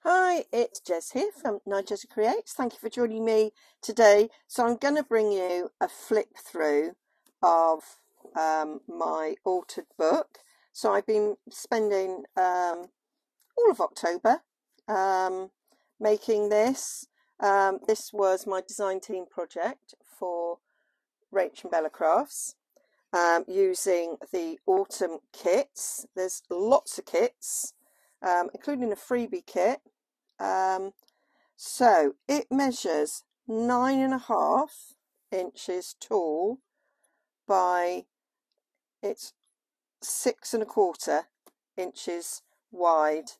Hi, it's Jez here from Nigezza Creates. Thank you for joining me today. So I'm going to bring you a flip through of my altered book. So I've been spending all of October making this. This was my design team project for Rach and Bella Crafts, using the autumn kits. There's lots of kits, including a freebie kit. So it measures 9.5 inches tall by it's 6.25 inches wide,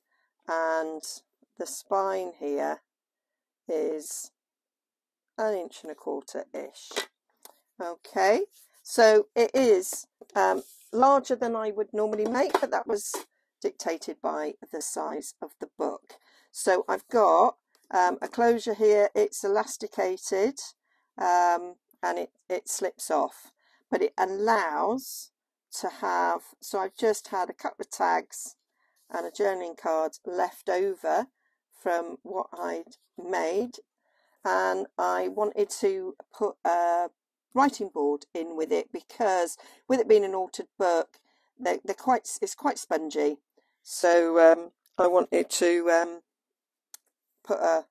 and the spine here is 1.25 inches ish. Okay, so it is larger than I would normally make, but that was dictated by the size of the book. So I've got a closure here. It's elasticated and it slips off, but it allows to have, so I've just had a couple of tags and a journaling card left over from what I'd made, and I wanted to put a writing board in with it because with it being an altered book, it's quite spongy. So I wanted to put a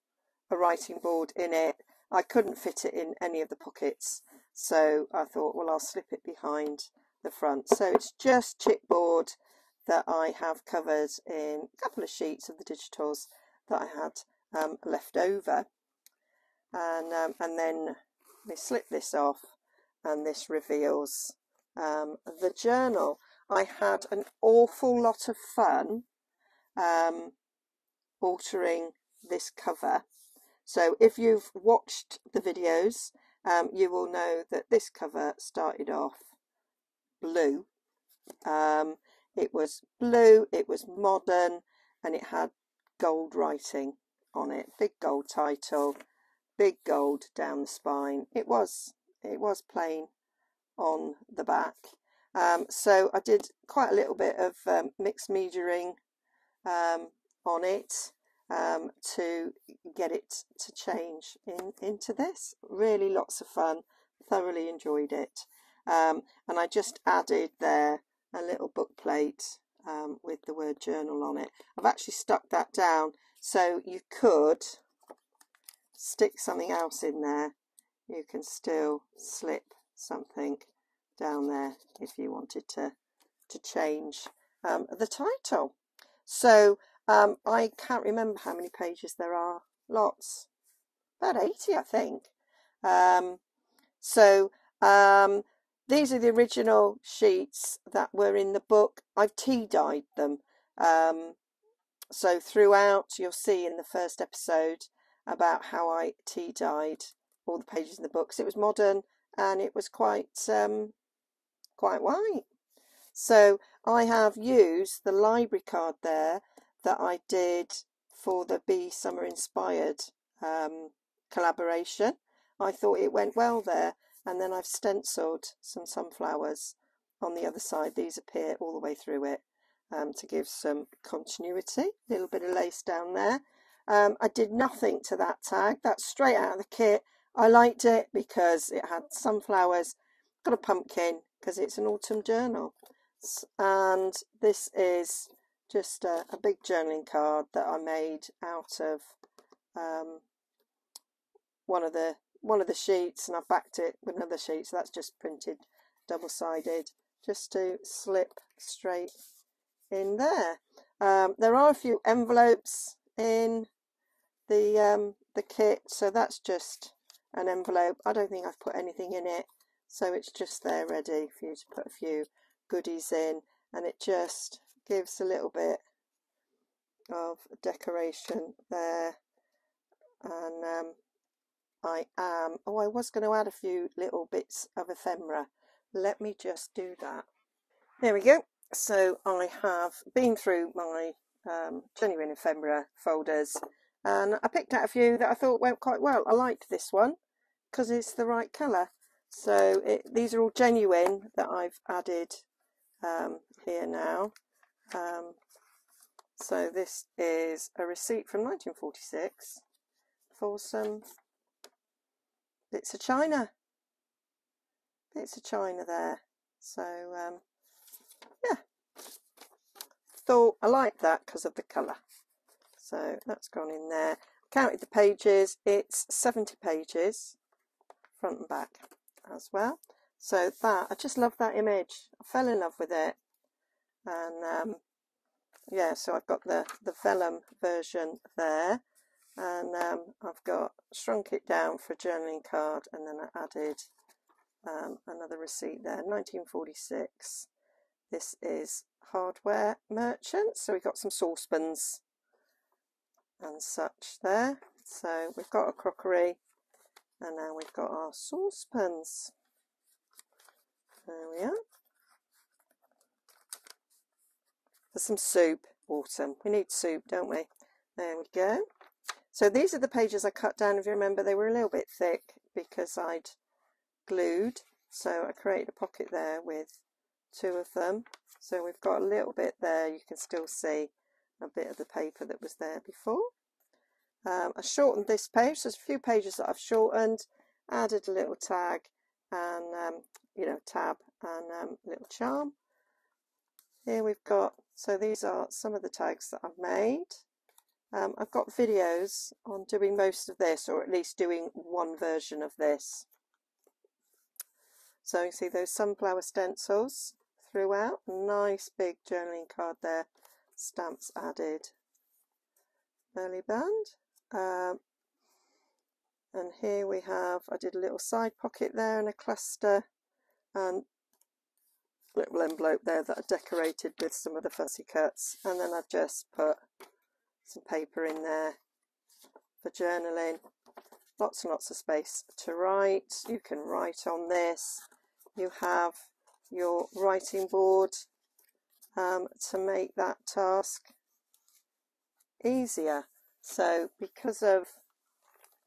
writing board in it. I couldn't fit it in any of the pockets, so I thought, well, I'll slip it behind the front. So it's just chipboard that I have covered in a couple of sheets of the digitals that I had left over, and then we slip this off, and this reveals the journal. I had an awful lot of fun altering this cover. So if you've watched the videos, you will know that this cover started off blue. It was blue, it was modern, and it had gold writing on it, big gold title, big gold down the spine. It was plain on the back. So I did quite a little bit of mixed mediaing on it to get it to change into this. Really lots of fun, thoroughly enjoyed it. And I just added there a little book plate with the word journal on it. I've actually stuck that down, so you could stick something else in there. You can still slip something down there if you wanted to change the title. So I can't remember how many pages there are. Lots, about 80, I think. These are the original sheets that were in the book. I've tea dyed them. So throughout, you'll see in the first episode about how I tea dyed all the pages in the book. So it was modern and it was quite white. So I have used the library card there that I did for the Bee Summer Inspired collaboration. I thought it went well there, and then I've stenciled some sunflowers on the other side. These appear all the way through it to give some continuity. A little bit of lace down there. I did nothing to that tag. That's straight out of the kit. I liked it because it had sunflowers, got a pumpkin because it's an autumn journal. And this is just a big journaling card that I made out of one of the sheets, and I backed it with another sheet, so that's just printed double-sided just to slip straight in there. There are a few envelopes in the kit, so that's just an envelope. I don't think I've put anything in it, so it's just there ready for you to put a few goodies in, and it just gives a little bit of decoration there. And I was going to add a few little bits of ephemera. Let me just do that. There we go. So I have been through my genuine ephemera folders, and I picked out a few that I thought went quite well. I liked this one because it's the right colour. So these are all genuine that I've added here now. So this is a receipt from 1946 for some bits of china. Bits of china there. So yeah, thought I like that because of the colour. So that's gone in there. Counted the pages. It's 70 pages, front and back as well. So that, I just love that image. I fell in love with it. And yeah, so I've got the vellum version there. And I've got shrunk it down for a journaling card, and then I added another receipt there, 1946. This is Hardware Merchant, so we've got some saucepans and such there. So we've got a crockery, and now we've got our saucepans. There we are. For some soup, autumn. We need soup, don't we? There we go. So these are the pages I cut down. If you remember, they were a little bit thick because I'd glued. So I created a pocket there with 2 of them. So we've got a little bit there. You can still see a bit of the paper that was there before. I shortened this page. So there's a few pages that I've shortened, added a little tag and, you know, tab and little charm. Here we've got, so these are some of the tags that I've made. I've got videos on doing most of this, or at least doing one version of this. So you can see those sunflower stencils throughout. Nice big journaling card there. Stamps added. Belly band. And here we have, I did a little side pocket there and a cluster. And little envelope there that I decorated with some of the fussy cuts. And then I've just put some paper in there for journaling. Lots and lots of space to write. You can write on this. You have your writing board to make that task easier. So because of,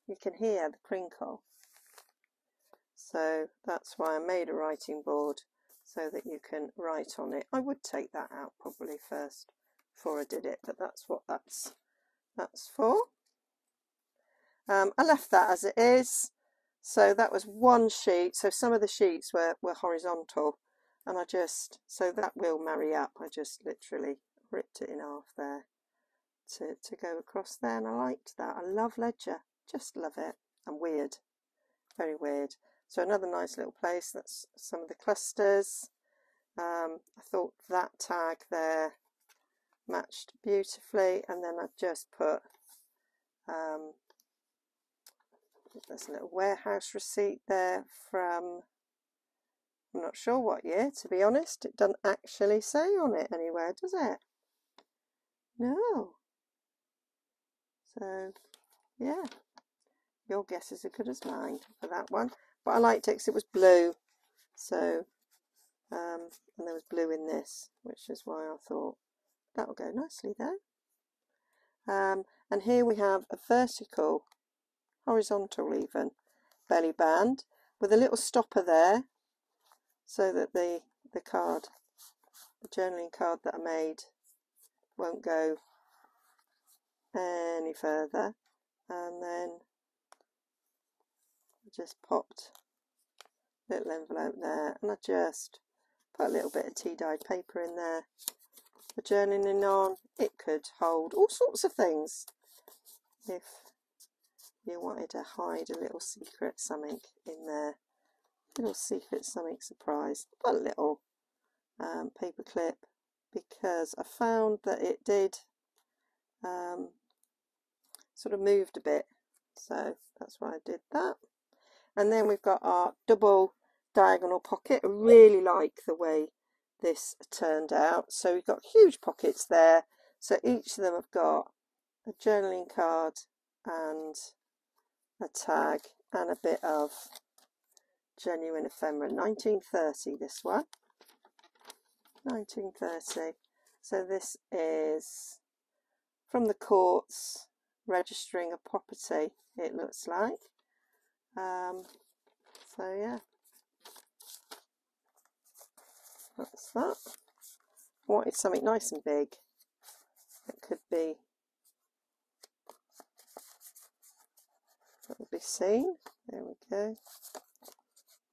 you can hear the crinkle. So that's why I made a writing board, so that you can write on it. I would take that out probably first before I did it, but that's what that's for. I left that as it is. So that was one sheet. So some of the sheets were horizontal, and I just, so that will marry up. I just literally ripped it in half there to go across there, and I liked that. I love ledger, just love it. And weird, very weird. So another nice little place. That's some of the clusters. I thought that tag there matched beautifully, and then I've just put there's a little warehouse receipt there from, I'm not sure what year, to be honest. It doesn't actually say on it anywhere, does it? No. So yeah, your guess is as good as mine for that one. But I liked it because it was blue. So and there was blue in this, which is why I thought that'll go nicely there. And here we have a vertical, horizontal even, belly band with a little stopper there, so that the card, the journaling card that I made, won't go any further. And then I just popped a little envelope there, and I just put a little bit of tea dyed paper in there for journaling on. It could hold all sorts of things if you wanted to hide a little secret something in there, little secret something surprise. Put a little paper clip, because I found that it did sort of moved a bit, so that's why I did that. And then we've got our double diagonal pocket. I really like the way this turned out. So we've got huge pockets there, so each of them have got a journaling card and a tag and a bit of genuine ephemera. 1930, this one. 1930. So this is from the courts registering a property, it looks like. So yeah, that's that. I wanted something nice and big, It could be, that will be seen. There we go.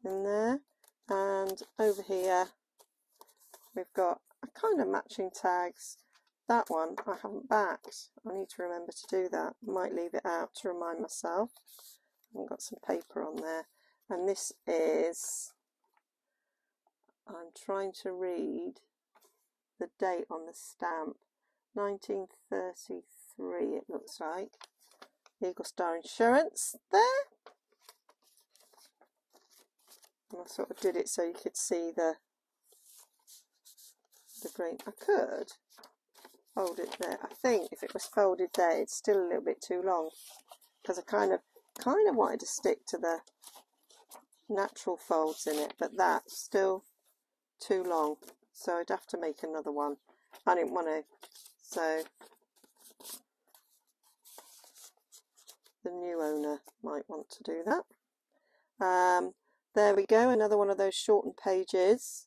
In there. And over here we've got a kind of matching tags. That one I haven't backed. I need to remember to do that. I might leave it out to remind myself. I've got some paper on there. And this is, I'm trying to read the date on the stamp. 1933 it looks like. Eagle Star Insurance there. And I sort of did it so you could see the green. I could fold it there. I think if it was folded there, it's still a little bit too long, because I kind of wanted to stick to the natural folds in it, but that's still too long, so I'd have to make another one. I didn't want to, so the new owner might want to do that. There we go, another one of those shortened pages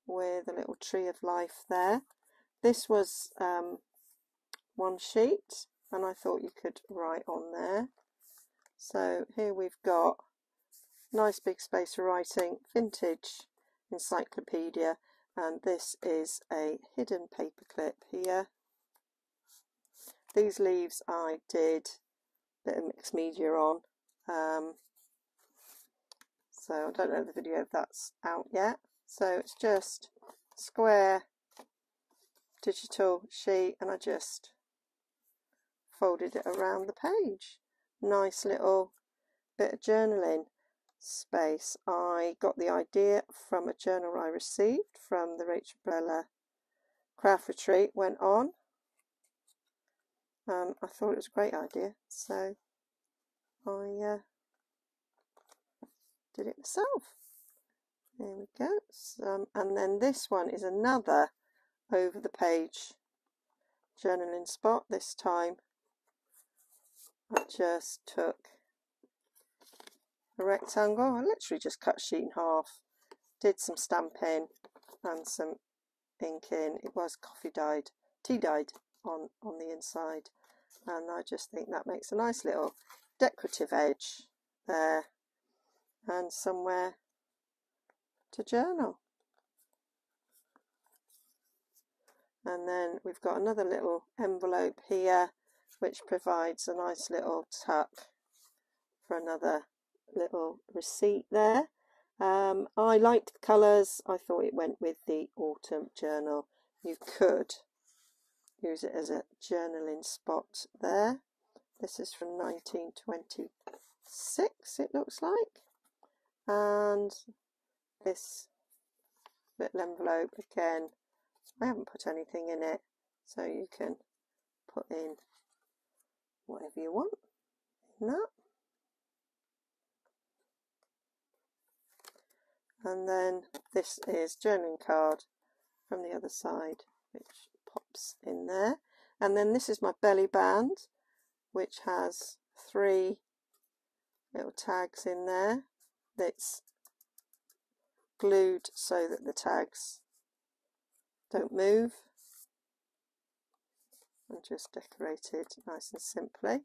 with a little tree of life there. This was one sheet, and I thought you could write on there. So here we've got nice big space for writing, vintage encyclopedia, and this is a hidden paper clip here. These leaves I did a bit of mixed media on, so I don't know the video if that's out yet. So it's just square digital sheet, and I just folded it around the page. Nice little bit of journaling space. I got the idea from a journal I received from the Rach craft retreat went on, and I thought it was a great idea, so I did it myself. There we go. And then this one is another over the page journaling spot. This time I just took a rectangle. I literally just cut a sheet in half, did some stamping and some ink in. It was coffee dyed, tea dyed on the inside, and I just think that makes a nice little decorative edge there and somewhere to journal. And then we've got another little envelope here which provides a nice little tuck for another little receipt there. I liked the colours. I thought it went with the autumn journal. You could use it as a journaling spot there. This is from 1926 it looks like, and this little envelope again, I haven't put anything in it, so you can put in whatever you want in that. And then this is journaling card from the other side, which pops in there. And then this is my belly band, which has 3 little tags in there. That's glued so that the tags don't move, and just decorated nice and simply.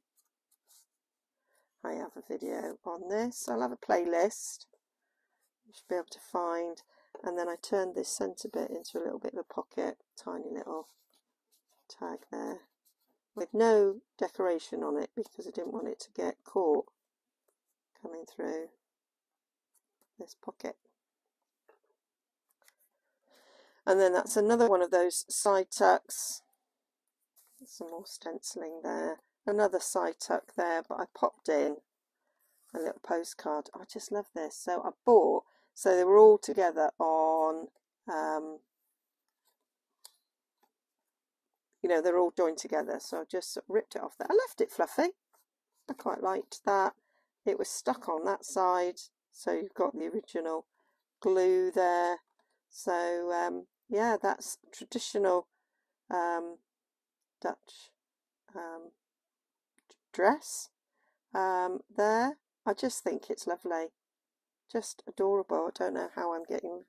I have a video on this. I'll have a playlist you should be able to find, and then I turned this centre bit into a little bit of a pocket, tiny little tag there with no decoration on it because I didn't want it to get caught coming through this pocket. And then that's another one of those side tucks. Some more stenciling there. Another side tuck there, but I popped in a little postcard. I just love this. So I bought, so they were all together on, you know, they're all joined together. So I just sort of ripped it off there. I left it fluffy. I quite liked that. It was stuck on that side, so you've got the original glue there. So yeah, that's traditional Dutch dress there. I just think it's lovely, just adorable. I don't know how I'm giving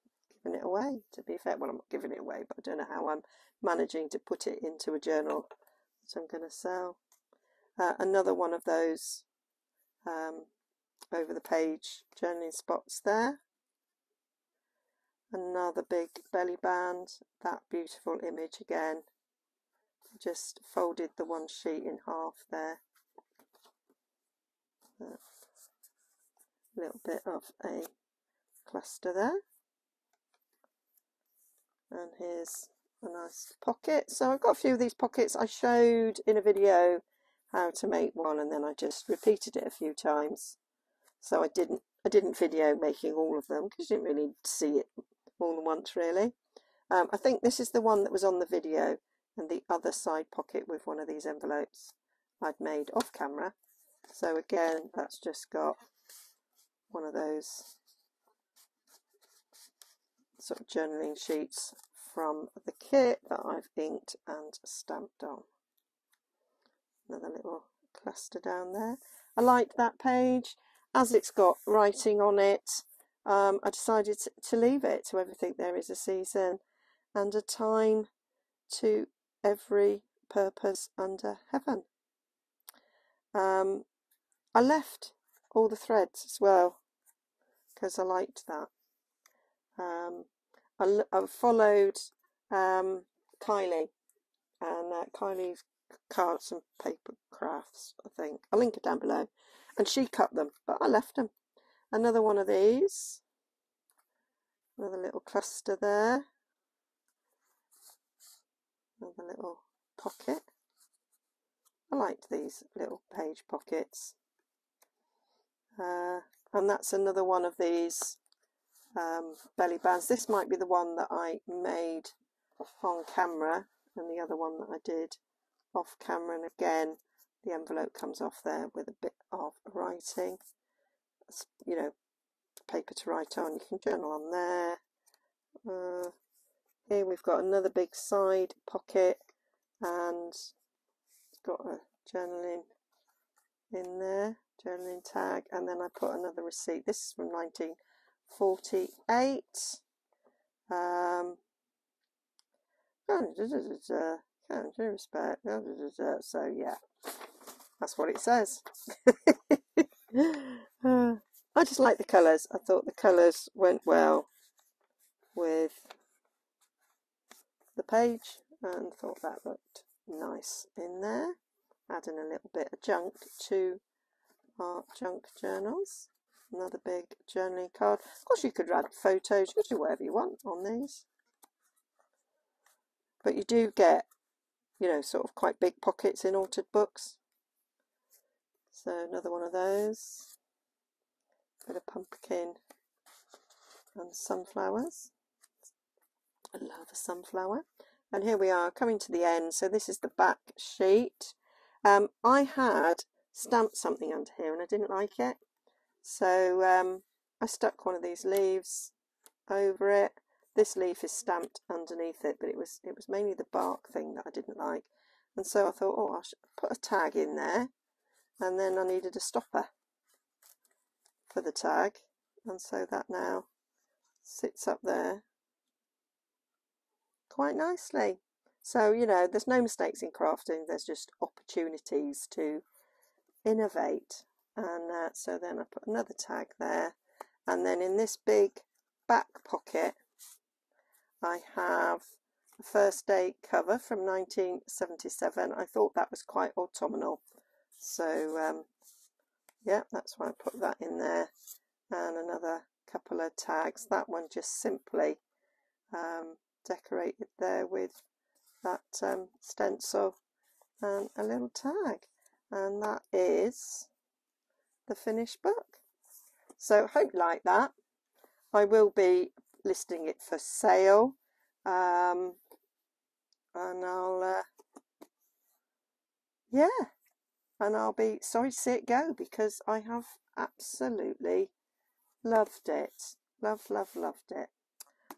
it away, to be fair. Well, I'm not giving it away, but I don't know how I'm managing to put it into a journal that I'm going to sell. Another one of those over the page journaling spots there. Another big belly band, that beautiful image again. Just folded the one sheet in half there. A little bit of a cluster there. And here's a nice pocket. So I've got a few of these pockets. I showed in a video how to make one, and then I just repeated it a few times. So I didn't video making all of them because you didn't really see it all at once really. I think this is the one that was on the video, and the other side pocket with one of these envelopes I'd made off camera. So again, that's just got one of those sort of journaling sheets from the kit that I've inked and stamped on. Another little cluster down there. I like that page. As it's got writing on it, I decided to leave it to everything there is a season and a time to every purpose under heaven. I left all the threads as well because I liked that. I followed Kylie, and Kylie's cards and paper crafts, I think. I'll link it down below. And she cut them, but I left them. Another one of these. Another little cluster there. Another little pocket. I liked these little page pockets. And that's another one of these belly bands. This might be the one that I made on camera, and the other one that I did off camera. And again, the envelope comes off there with a bit of writing. It's, you know, paper to write on. You can journal on there. Here we've got another big side pocket, and it's got a journaling in there, journaling tag, and then I put another receipt. This is from 1948. Respect. So yeah, that's what it says. I just like the colours. I thought the colours went well with the page and thought that looked nice in there. Adding a little bit of junk to our junk journals. Another big journaling card. Of course you could add photos, you could do whatever you want on these. But you do get, you know, sort of quite big pockets in altered books. So another one of those. Bit of pumpkin and sunflowers. I love a sunflower. And here we are coming to the end. So this is the back sheet. I had stamped something under here and I didn't like it. So I stuck one of these leaves over it. This leaf is stamped underneath it, but it was mainly the bark thing that I didn't like. And so I thought, oh, I should put a tag in there. And then I needed a stopper for the tag. And so that now sits up there quite nicely. So, you know, there's no mistakes in crafting. There's just opportunities to innovate. And so then I put another tag there. And then in this big back pocket, I have a first day cover from 1977. I thought that was quite autumnal. So, yeah, that's why I put that in there. And another couple of tags. That one just simply decorated there with that stencil and a little tag. And that is the finished book. So hope you like that. I will be listing it for sale, and I'll yeah, and I'll be sorry to see it go because I have absolutely loved it. Loved it.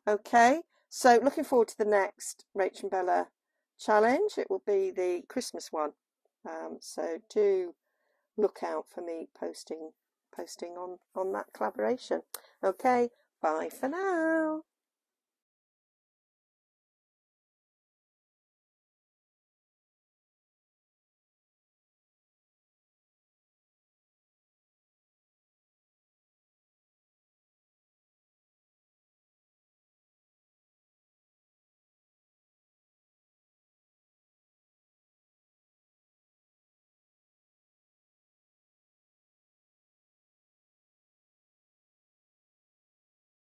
Okay, so looking forward to the next Rach and Bella challenge. It will be the Christmas one, so do look out for me posting on that collaboration. Okay, bye for now.